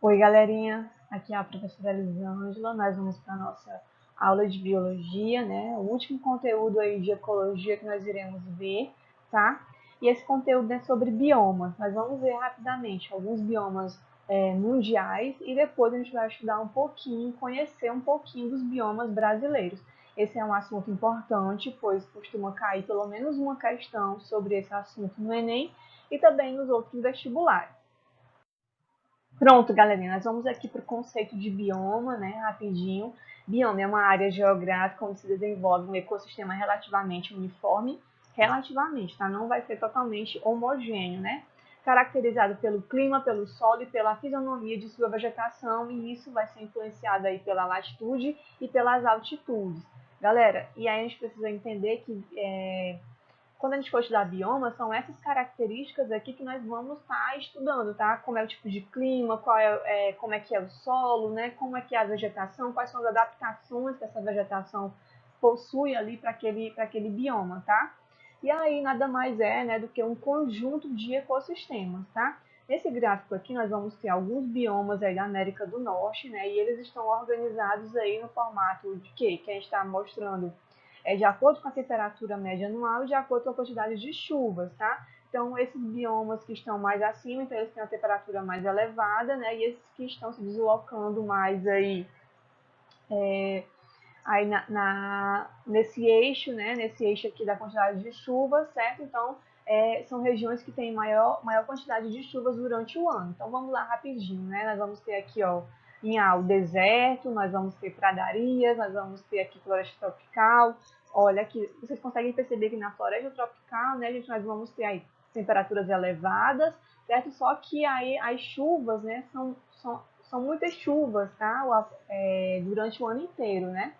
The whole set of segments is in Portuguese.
Oi, galerinha. Aqui é a professora Elisângela. Nós vamos para a nossa aula de biologia, né? O último conteúdo aí de ecologia que nós iremos ver, tá? E esse conteúdo é sobre biomas. Nós vamos ver rapidamente alguns biomas mundiais e depois a gente vai estudar um pouquinho, conhecer um pouquinho dos biomas brasileiros. Esse é um assunto importante, pois costuma cair pelo menos uma questão sobre esse assunto no Enem e também nos outros vestibulares. Pronto, galerinha, nós vamos aqui para o conceito de bioma, né, rapidinho. Bioma é uma área geográfica onde se desenvolve um ecossistema relativamente uniforme, relativamente, tá? Não vai ser totalmente homogêneo, né? Caracterizado pelo clima, pelo solo e pela fisionomia de sua vegetação, e isso vai ser influenciado aí pela latitude e pelas altitudes. Galera, e aí a gente precisa entender que quando a gente for estudar bioma, são essas características aqui que nós vamos estar estudando, tá? Como é o tipo de clima, como é que é o solo, né? Como é que é a vegetação, quais são as adaptações que essa vegetação possui ali para aquele bioma, tá? E aí nada mais é, né, do que um conjunto de ecossistemas, tá? Nesse gráfico aqui nós vamos ter alguns biomas aí da América do Norte, né? E eles estão organizados aí no formato de quê? Que a gente está mostrando de acordo com a temperatura média anual e de acordo com a quantidade de chuvas, tá? Então, esses biomas que estão mais acima, então eles têm uma temperatura mais elevada, né? E esses que estão se deslocando mais nesse eixo, né? Nesse eixo aqui da quantidade de chuvas, certo? Então, são regiões que têm maior quantidade de chuvas durante o ano. Então, vamos lá rapidinho, né? Nós vamos ter aqui, ó, o deserto, nós vamos ter pradarias, nós vamos ter aqui floresta tropical. Olha aqui, vocês conseguem perceber que na floresta tropical, né, gente, nós vamos ter aí temperaturas elevadas, certo? Só que aí as chuvas, né, são muitas chuvas, tá? Durante o ano inteiro, né?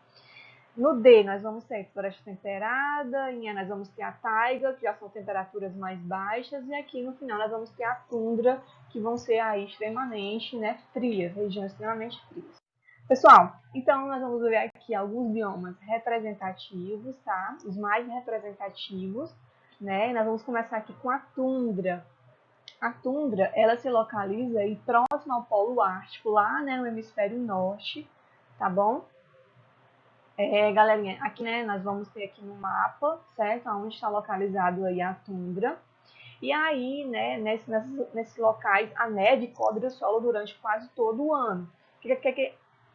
No D, nós vamos ter floresta temperada, em E nós vamos ter a taiga, que já são temperaturas mais baixas, e aqui no final nós vamos ter a tundra, que vão ser aí extremamente, né, frias, regiões extremamente frias. Pessoal, então nós vamos ver aqui alguns biomas representativos, tá? Os mais representativos, né? Nós vamos começar aqui com a tundra. A tundra, ela se localiza aí próximo ao polo ártico, lá, né, no hemisfério norte, tá bom? Galerinha, aqui, né, nós vamos ter aqui no mapa, certo? Onde está localizado aí a tundra. E aí, né, nesses locais, a neve cobre o solo durante quase todo o ano. O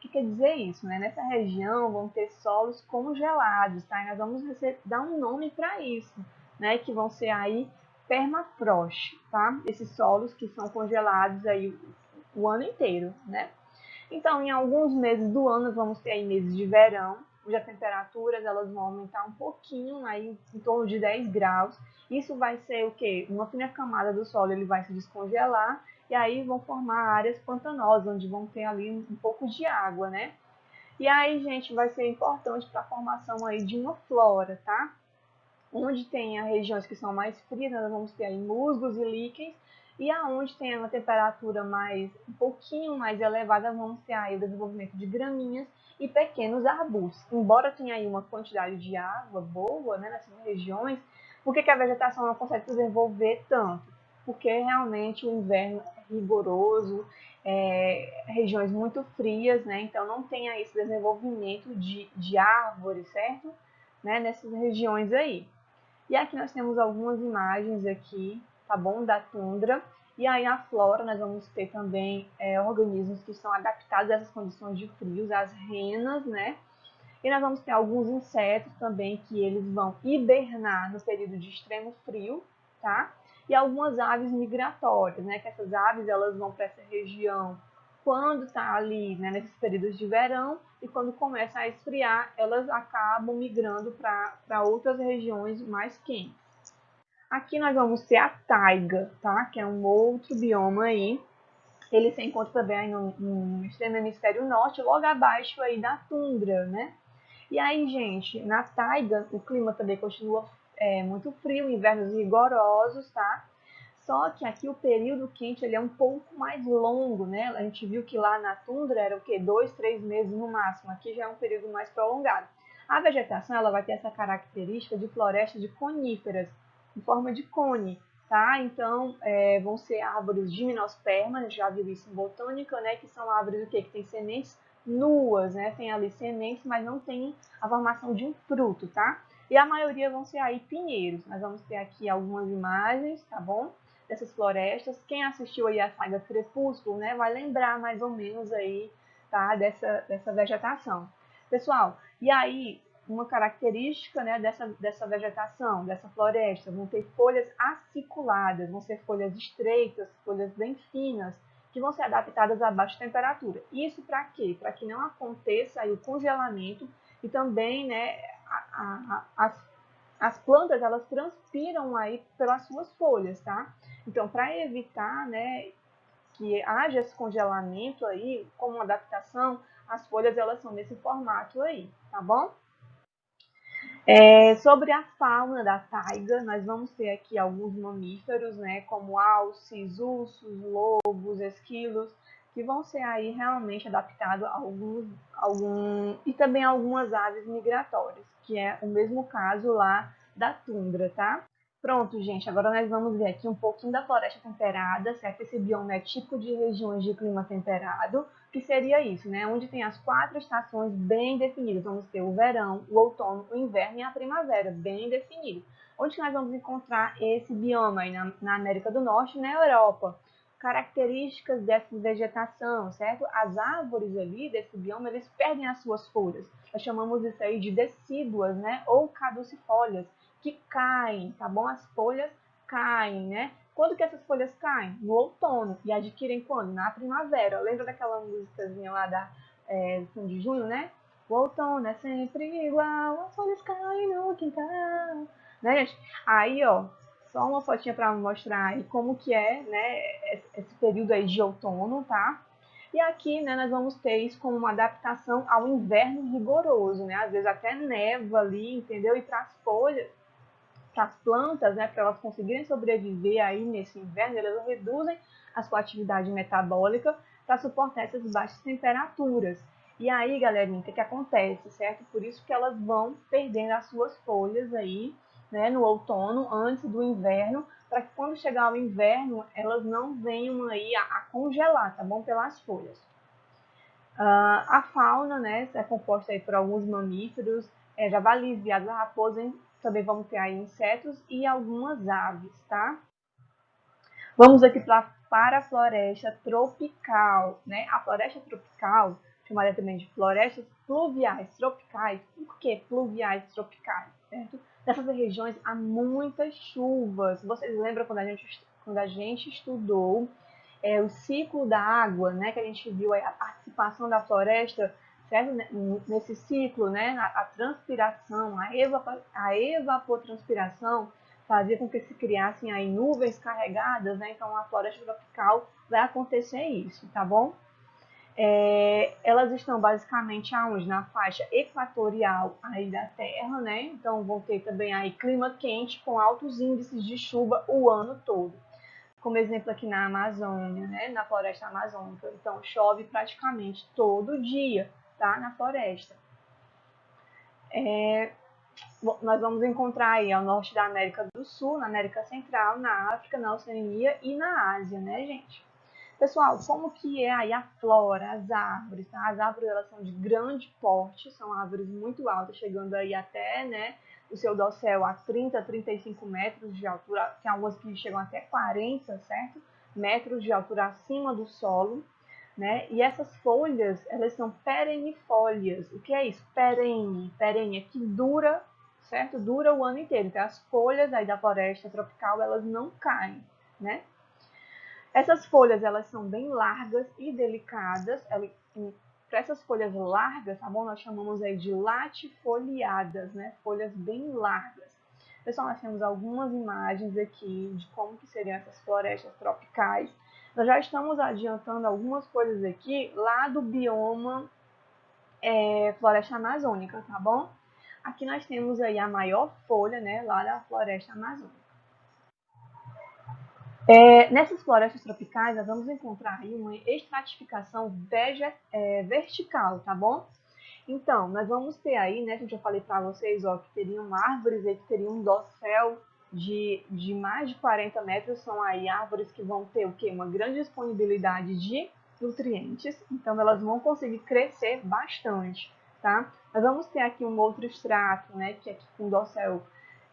que quer dizer isso? Né? Nessa região vão ter solos congelados, tá? E nós vamos dar um nome para isso, né? Que vão ser aí permafrost, tá? Esses solos que são congelados aí o ano inteiro, né? Então, em alguns meses do ano, nós vamos ter aí meses de verão, onde as temperaturas elas vão aumentar um pouquinho, aí em torno de 10 graus. Isso vai ser o quê? Uma fina camada do solo ele vai se descongelar e aí vão formar áreas pantanosas, onde vão ter ali um pouco de água, né? E aí, gente, vai ser importante para a formação aí de uma flora, tá? Onde tem regiões que são mais frias, nós vamos ter aí musgos e líquens, e aonde tem uma temperatura um pouquinho mais elevada, vamos ter aí o desenvolvimento de graminhas e pequenos arbustos. Embora tenha aí uma quantidade de água boa, né, nessas regiões, por que a vegetação não consegue se desenvolver tanto? Porque realmente o inverno é rigoroso, regiões muito frias, né, então não tem aí esse desenvolvimento de árvores, certo? Né, nessas regiões aí. E aqui nós temos algumas imagens aqui, tá bom, da tundra. E aí a flora, nós vamos ter também organismos que são adaptados a essas condições de frios, as renas, né? E nós vamos ter alguns insetos também que eles vão hibernar no período de extremo frio, tá? E algumas aves migratórias, né? Que essas aves elas vão para essa região quando está ali, né, nesses períodos de verão, e quando começa a esfriar, elas acabam migrando para outras regiões mais quentes. Aqui nós vamos ter a taiga, tá? Que é um outro bioma aí. Ele se encontra também aí no extremo hemisfério norte, logo abaixo aí da tundra, né? E aí, gente, na taiga, o clima também continua muito frio, invernos rigorosos, tá? Só que aqui o período quente ele é um pouco mais longo, né? A gente viu que lá na tundra era o quê? 2, 3 meses no máximo. Aqui já é um período mais prolongado. A vegetação ela vai ter essa característica de floresta de coníferas, em forma de cone, tá? Então, vão ser árvores gimnospermas, a gente já viu isso em botânica, né? Que são árvores o quê? Que tem sementes nuas, né? Tem ali sementes, mas não tem a formação de um fruto, tá? E a maioria vão ser aí pinheiros. Nós vamos ter aqui algumas imagens, tá bom? Dessas florestas. Quem assistiu aí a saga Crepúsculo, né? Vai lembrar mais ou menos aí, tá? Dessa vegetação. Pessoal, e aí, uma característica, né, dessa vegetação, dessa floresta, vão ter folhas aciculadas, vão ser folhas estreitas, folhas bem finas, que vão ser adaptadas a baixa temperatura. Isso para quê? Para que não aconteça aí o congelamento e também, né, as plantas, elas transpiram aí pelas suas folhas, tá? Então, para evitar, né, que haja esse congelamento aí, como uma adaptação, as folhas, elas são nesse formato aí, tá bom? Sobre a fauna da taiga, nós vamos ter aqui alguns mamíferos, né, como alces, ursos, lobos, esquilos, que vão ser aí realmente adaptados a e também algumas aves migratórias, que é o mesmo caso lá da tundra, tá? Pronto, gente, agora nós vamos ver aqui um pouquinho da floresta temperada, certo? Esse bioma é típico de regiões de clima temperado, que seria isso, né? Onde tem as 4 estações bem definidas. Vamos ter o verão, o outono, o inverno e a primavera, bem definido. Onde nós vamos encontrar esse bioma aí na América do Norte e na Europa? Características dessa vegetação, certo? As árvores ali desse bioma, eles perdem as suas folhas. Nós chamamos isso aí de decíduas, né? Ou caducifólias, que caem, tá bom? As folhas caem, né? Quando que essas folhas caem? No outono. E adquirem quando? Na primavera. Lembra daquela musicazinha lá da fim de junho, né? O outono é sempre igual, as folhas caem no quintal. Né, gente? Aí, ó, só uma fotinha para mostrar aí como que é, né, esse período aí de outono, tá? E aqui, né, nós vamos ter isso como uma adaptação ao inverno rigoroso, né? Às vezes até neva ali, entendeu? E para as folhas, para as plantas, né, para elas conseguirem sobreviver aí nesse inverno, elas reduzem a sua atividade metabólica para suportar essas baixas temperaturas. E aí, galerinha, o que acontece, certo? Por isso que elas vão perdendo as suas folhas aí, né, no outono, antes do inverno, para que quando chegar o inverno, elas não venham aí a congelar, tá bom? Pelas folhas. A fauna, né, é composta aí por alguns mamíferos, javalis, veados, raposas, também vamos ter aí insetos e algumas aves, tá? Vamos aqui para a floresta tropical, né? A floresta tropical, chamada também de florestas pluviais tropicais. Por que pluviais tropicais, certo? Nessas regiões há muitas chuvas. Vocês lembram quando a gente estudou o ciclo da água, né? Que a gente viu aí a participação da floresta, certo? Nesse ciclo, né? A transpiração, a evapotranspiração fazia com que se criassem aí nuvens carregadas, né? Então, a floresta tropical vai acontecer isso, tá bom? Elas estão basicamente aonde? Na faixa equatorial aí da Terra, né? Então, vão ter também aí clima quente com altos índices de chuva o ano todo. Como exemplo aqui na Amazônia, né? Na floresta amazônica. Então, chove praticamente todo dia, tá? Na floresta. Nós vamos encontrar aí ao norte da América do Sul, na América Central, na África, na Oceania e na Ásia, né, gente? Pessoal, como que é aí a flora, as árvores, tá? As árvores, elas são de grande porte, são árvores muito altas, chegando aí até, né, o seu dossel a 30, 35 metros de altura, tem algumas que chegam até 40, certo? Metros de altura acima do solo, né? E essas folhas, elas são perennifólias. O que é isso? Perene. Perene é que dura, certo? Dura o ano inteiro. Então, as folhas aí da floresta tropical, elas não caem, né? Essas folhas, elas são bem largas e delicadas. Para essas folhas largas, tá bom? Nós chamamos aí de latifoliadas, né? Folhas bem largas. Pessoal, nós temos algumas imagens aqui de como que seriam essas florestas tropicais. Nós já estamos adiantando algumas coisas aqui lá do bioma floresta amazônica, tá bom? Aqui nós temos aí a maior folha, né, lá da floresta amazônica. Nessas florestas tropicais, nós vamos encontrar aí uma estratificação vertical, tá bom? Então, nós vamos ter aí, né, que eu já falei para vocês, ó, que teriam árvores aí que teriam um dossel de mais de 40 metros são aí árvores que vão ter o quê? Uma grande disponibilidade de nutrientes, então elas vão conseguir crescer bastante, tá? Nós vamos ter aqui um outro extrato, né, que é aqui com dossel,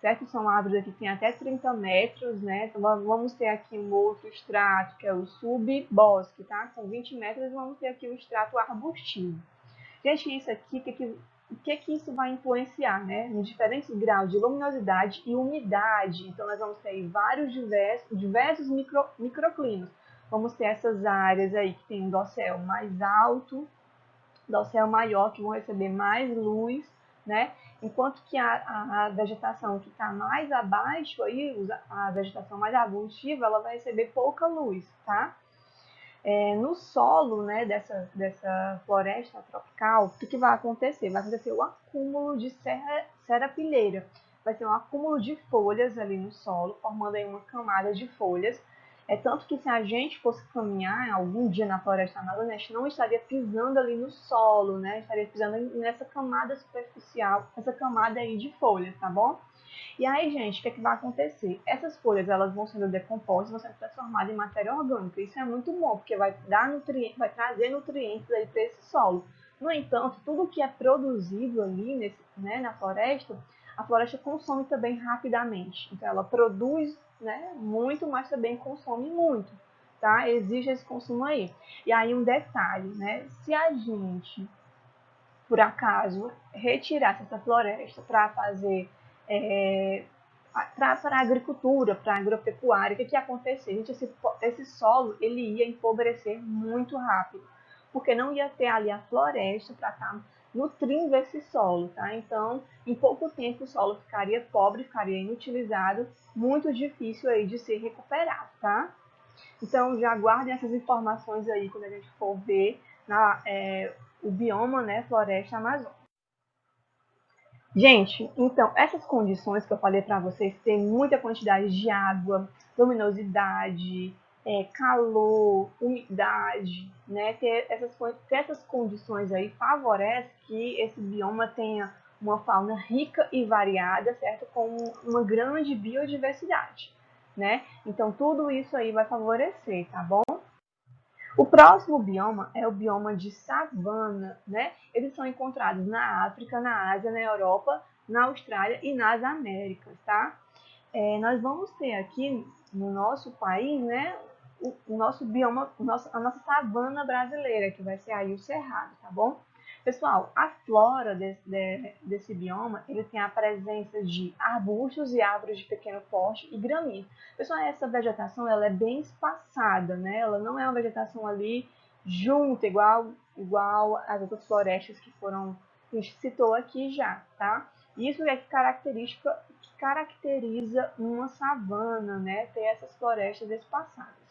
certo? São árvores aqui que tem até 30 metros, né? Então vamos ter aqui um outro extrato, que é o subbosque, tá? Com 20 metros, e vamos ter aqui o extrato arbustivo. Gente, isso aqui, o que isso vai influenciar, né? Em diferentes graus de luminosidade e umidade. Então, nós vamos ter aí vários diversos microclimas. Vamos ter essas áreas aí que tem um dossel mais alto, dossel maior, que vão receber mais luz, né? Enquanto que a vegetação que está mais abaixo, aí, a vegetação mais arbustiva, ela vai receber pouca luz, tá? No solo, né, dessa floresta tropical, o que vai acontecer? Vai acontecer o acúmulo de serrapilheira. Vai ser um acúmulo de folhas ali no solo, formando aí uma camada de folhas. É tanto que se a gente fosse caminhar algum dia na floresta amazônica, não estaria pisando ali no solo, né? Estaria pisando nessa camada superficial, essa camada aí de folhas, tá bom? E aí, gente, o que, é que vai acontecer? Essas folhas elas vão sendo decompostas, vão sendo transformadas em matéria orgânica. Isso é muito bom, porque vai trazer nutrientes aí para esse solo. No entanto, tudo que é produzido ali né, na floresta, a floresta consome também rapidamente. Então, ela produz, né, muito, mas também consome muito. Tá? Exige esse consumo aí. E aí, um detalhe, né? Se a gente, por acaso, retirasse essa floresta para fazer para a agricultura, para a agropecuária, o que ia acontecer? Gente, esse solo ele ia empobrecer muito rápido, porque não ia ter ali a floresta para estar nutrindo esse solo, tá? Então, em pouco tempo o solo ficaria pobre, ficaria inutilizado, muito difícil aí de ser recuperado, tá? Então, já guardem essas informações aí quando a gente for ver o bioma, né, floresta amazônica. Gente, então, essas condições que eu falei para vocês, tem muita quantidade de água, luminosidade, calor, umidade, né? Ter essas condições aí favorecem que esse bioma tenha uma fauna rica e variada, certo? Com uma grande biodiversidade, né? Então, tudo isso aí vai favorecer, tá bom? O próximo bioma é o bioma de savana, né? Eles são encontrados na África, na Ásia, na Europa, na Austrália e nas Américas, tá? Nós vamos ter aqui no nosso país, né, o nosso bioma, a nossa savana brasileira, que vai ser aí o Cerrado, tá bom? Pessoal, a flora desse bioma, ele tem a presença de arbustos e árvores de pequeno porte e gramíneas. Pessoal, essa vegetação, ela é bem espaçada, né? Ela não é uma vegetação ali junta, igual as outras florestas que a gente citou aqui já, tá? Isso é que caracteriza uma savana, né? Ter essas florestas espaçadas.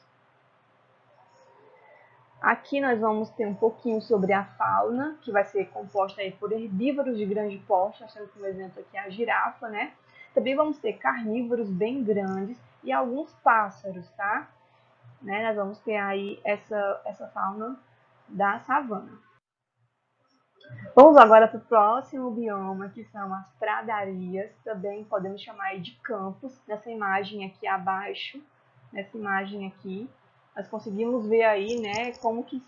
Aqui nós vamos ter um pouquinho sobre a fauna, que vai ser composta aí por herbívoros de grande porte, nós temos como exemplo aqui a girafa, né? Também vamos ter carnívoros bem grandes e alguns pássaros, tá? Né? Nós vamos ter aí essa fauna da savana. Vamos agora para o próximo bioma, que são as pradarias, também podemos chamar de campos. Nessa imagem aqui abaixo, nessa imagem aqui, nós conseguimos ver aí, né, como que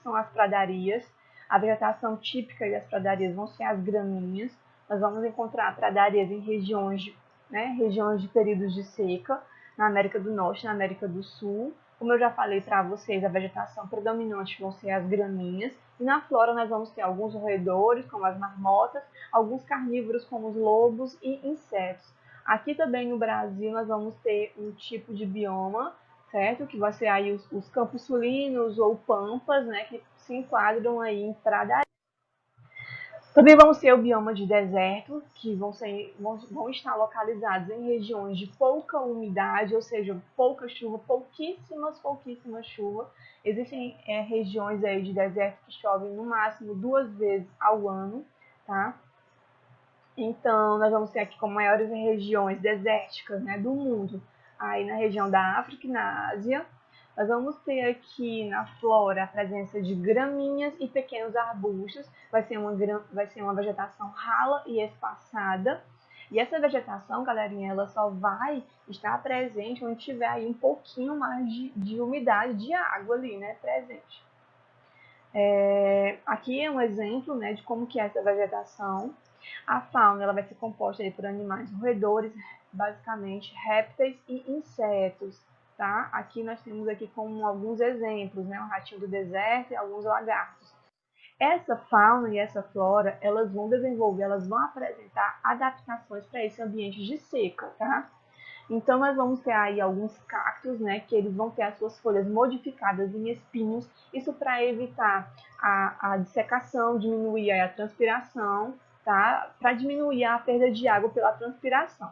são as pradarias. A vegetação típica das pradarias vão ser as graminhas. Nós vamos encontrar pradarias em regiões de períodos de seca, na América do Norte, na América do Sul. Como eu já falei para vocês, a vegetação predominante vão ser as graminhas. E na flora nós vamos ter alguns roedores, como as marmotas, alguns carnívoros, como os lobos e insetos. Aqui também no Brasil nós vamos ter um tipo de bioma, certo? Que vai ser aí os campos sulinos ou pampas, né? Que se enquadram aí em pradarias. Também vamos ter o bioma de deserto, que vão estar localizados em regiões de pouca umidade, ou seja, pouca chuva, pouquíssima chuva. Existem regiões aí de deserto que chovem no máximo 2 vezes ao ano, tá? Então, nós vamos ter aqui como maiores regiões desérticas, né, do mundo, aí na região da África e na Ásia. Nós vamos ter aqui na flora a presença de graminhas e pequenos arbustos. Vai ser uma vegetação rala e espaçada. E essa vegetação, galerinha, ela só vai estar presente onde tiver aí um pouquinho mais de umidade, de água ali, né, presente. Aqui é um exemplo, né, de como que é essa vegetação. A fauna ela vai ser composta aí por animais roedores, basicamente répteis e insetos, tá? Aqui nós temos aqui como alguns exemplos, né, o ratinho do deserto e alguns lagartos. Essa fauna e essa flora, elas vão desenvolver, elas vão apresentar adaptações para esse ambiente de seca, tá? Então, nós vamos ter aí alguns cactos, né, que eles vão ter as suas folhas modificadas em espinhos, isso para evitar a dissecação, diminuir aí a transpiração, tá? Para diminuir a perda de água pela transpiração.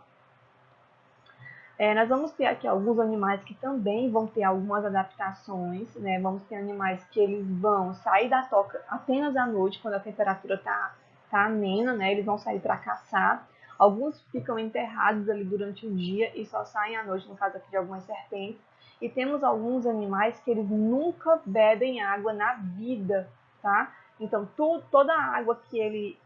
Nós vamos ter aqui alguns animais que também vão ter algumas adaptações, né? Vamos ter animais que eles vão sair da toca apenas à noite, quando a temperatura está amena, né? Eles vão sair para caçar. Alguns ficam enterrados ali durante o dia e só saem à noite, no caso aqui de algumas serpentes. E temos alguns animais que eles nunca bebem água na vida, tá? Então, toda a água que ele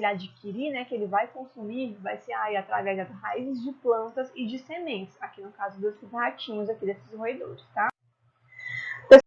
adquirir, né, que ele vai consumir, vai ser aí através das raízes de plantas e de sementes, aqui no caso desses ratinhos aqui, desses roedores, tá?